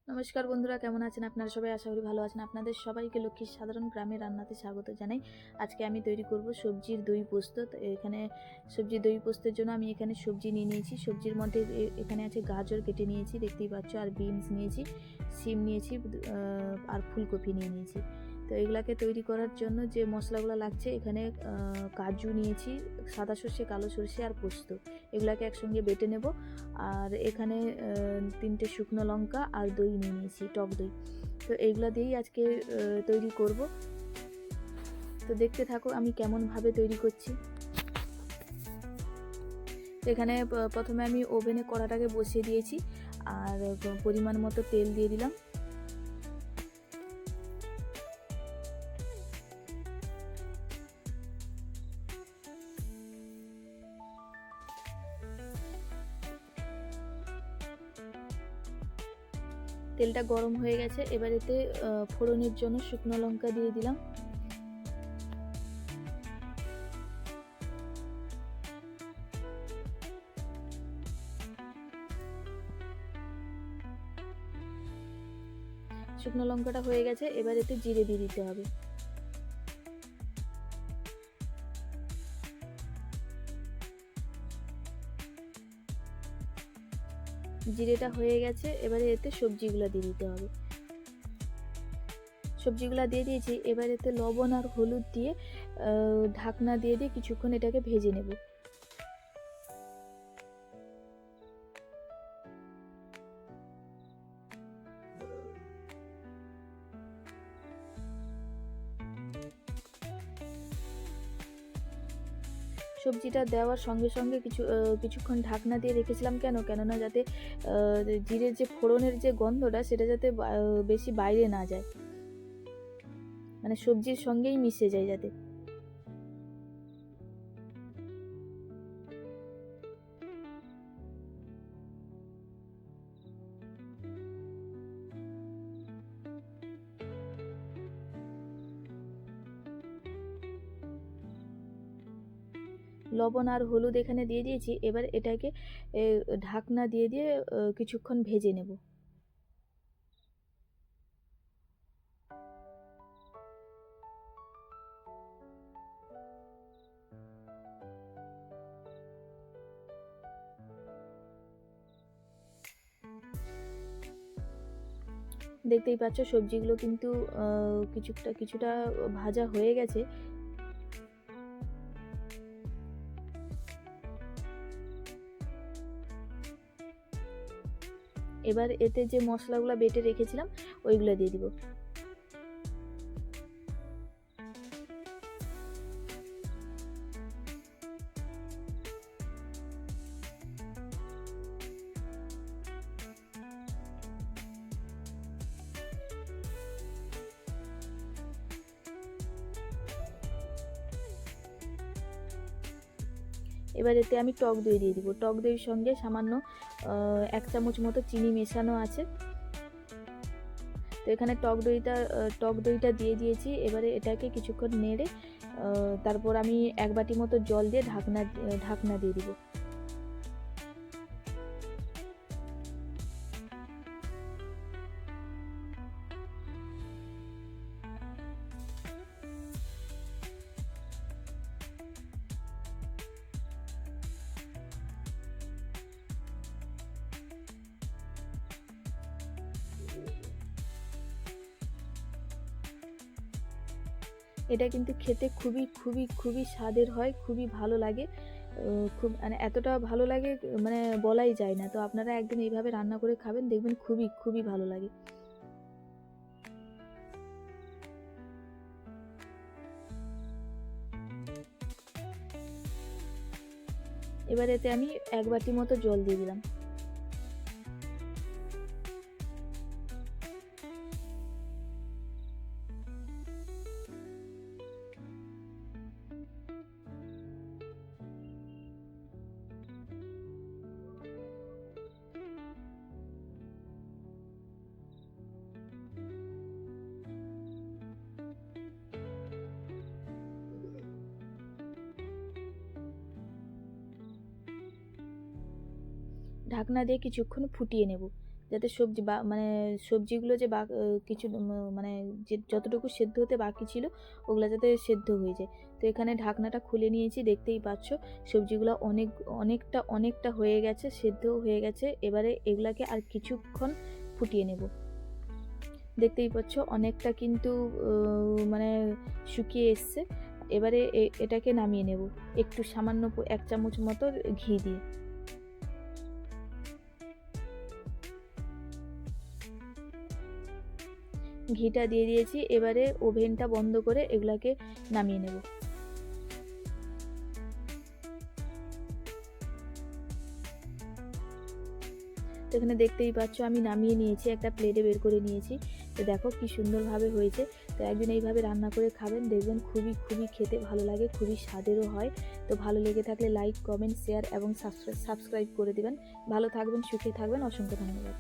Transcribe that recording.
নমস্কার বন্ধুরা, কেমন আছেন আপনারা সবাই? আশা করি ভালো আছেন। আপনাদের সবাইকে লক্ষ্মীর সাধারণ গ্রামের রান্নাতে স্বাগত জানাই। আজকে আমি তৈরি করব সবজির দই পোস্ত। তো এখানে সবজির দই পোস্তের জন্য আমি এখানে সবজি নিয়ে নিয়েছি। সবজির মধ্যে এখানে আছে গাজর কেটে নিয়েছি, দেখতেই পাচ্ছ, আর বিনস নিয়েছি, সিম নিয়েছি, আর ফুলকপি নিয়ে নিয়েছি। তো এগুলাকে তৈরি করার জন্য যে মশলাগুলো লাগছে, এখানে কাজু নিয়েছি, সাদা সর্ষে, কালো সর্ষে আর পোস্ত, এগুলাকে একসঙ্গে বেটে নেব। আর এখানে 3টে শুকনো লঙ্কা আর দই নিয়ে নিয়েছি, টক দই। তো এইগুলো দিয়েই আজকে তৈরি করব। তো দেখতে থাকো আমি কেমনভাবে তৈরি করছি। তো এখানে প্রথমে আমি ওভেনে কড়াটাকে বসিয়ে দিয়েছি, আর পরিমাণ মতো তেল দিয়ে দিলাম। তেলটা গরম হয়ে গেছে, এবার এতে ফোড়নের জন্য শুকনো লঙ্কা দিয়ে দিলাম। শুকনো লঙ্কাটা হয়ে গেছে, এবার এতে জিরে দিয়ে দিতে হবে। জিরেটা হয়ে গেছে, এবারে এতে সবজিগুলো দিয়ে দিতে হবে। সবজিগুলো দিয়ে দিয়েছি, এবার এতে লবণ আর হলুদ দিয়ে ঢাকনা দিয়ে কিছুক্ষণ এটাকে ভেজে নেব। সবজিটা দেওয়ার সঙ্গে সঙ্গে কিছুক্ষণ ঢাকনা দিয়ে রেখেছিলাম, কেননা যাতে জিরের যে ফোড়নের যে গন্ধটা, সেটা যাতে বেশি বাইরে না যায়, মানে সবজির সঙ্গেই মিশে যায় যাতে। লবণ আর হলুদ এখানে দিয়ে দিয়েছি, এবার এটাকে ঢাকনা দিয়ে কিছুক্ষণ ভেজে নেব। দেখতেই পাচ্ছ সবজিগুলো কিন্তু কিছুটা ভাজা হয়ে গেছে। এবার এতে যে মশলাগুলো বেটে রেখেছিলাম, ওইগুলো দিয়ে দিব। এবার এতে আমি টক দই দিয়ে দিব। টক দইয়ের সঙ্গে সামান্য 1 চামচ মতো চিনি মেশানো আছে। তো এখানে টক দইটা দিয়ে দিয়েছি। এবারে এটাকে কিছুক্ষণ নেড়ে তারপর আমি 1 বাটি মতো জল দিয়ে ঢাকনা দিয়ে দিব। এটা কিন্তু খেতে খুবই খুবই খুবই স্বাদের হয়, খুবই ভালো লাগে। খুব মানে এতটা ভালো লাগে, মানে বলাই যায় না। তো আপনারা একদিন এইভাবে রান্না করে খাবেন, দেখবেন খুবই খুবই ভালো লাগে। এবার এতে আমি 1 বাটি মতো জল দিয়ে দিলাম। ঢাকনা দিয়ে কিছুক্ষণ ফুটিয়ে নেব। যাতে সবজি বা মানে সবজিগুলো যে কিছু মানে যে যতটুকু সেদ্ধ হতে বাকি ছিল ওগুলো যাতে সেদ্ধ হয়ে যায়। তো এখানে ঢাকনাটা খুলে নিয়েছি, দেখতেই পাচ্ছ সবজিগুলো অনেকটা হয়ে গেছে, সেদ্ধও হয়ে গেছে। এবারে এগুলাকে আর কিছুক্ষণ ফুটিয়ে নেব। দেখতেই পাচ্ছ অনেকটা কিন্তু মানে শুকিয়ে এসছে। এবারে এটাকে নামিয়ে নেব একটু সামান্য 1 চামচ মতো ঘি দিয়ে। ঘিটা দিয়ে দিয়েছি, এবারে ওভেনটা বন্ধ করে এগুলাকে নামিয়ে নেব। তো এখানে দেখতেই পাচ্ছ আমি নামিয়ে নিয়েছি, একটা প্লেটে বের করে নিয়েছি। তো দেখো কি সুন্দরভাবে হয়েছে। তো একদিন এইভাবে রান্না করে খাবেন, দেখবেন খুবই খেতে ভালো লাগে, খুবই স্বাদেরও হয়। তো ভালো লেগে থাকলে লাইক, কমেন্ট, শেয়ার এবং সাবস্ক্রাইব করে দিবেন। ভালো থাকবেন, সুখে থাকবেন। অসংখ্য ধন্যবাদ।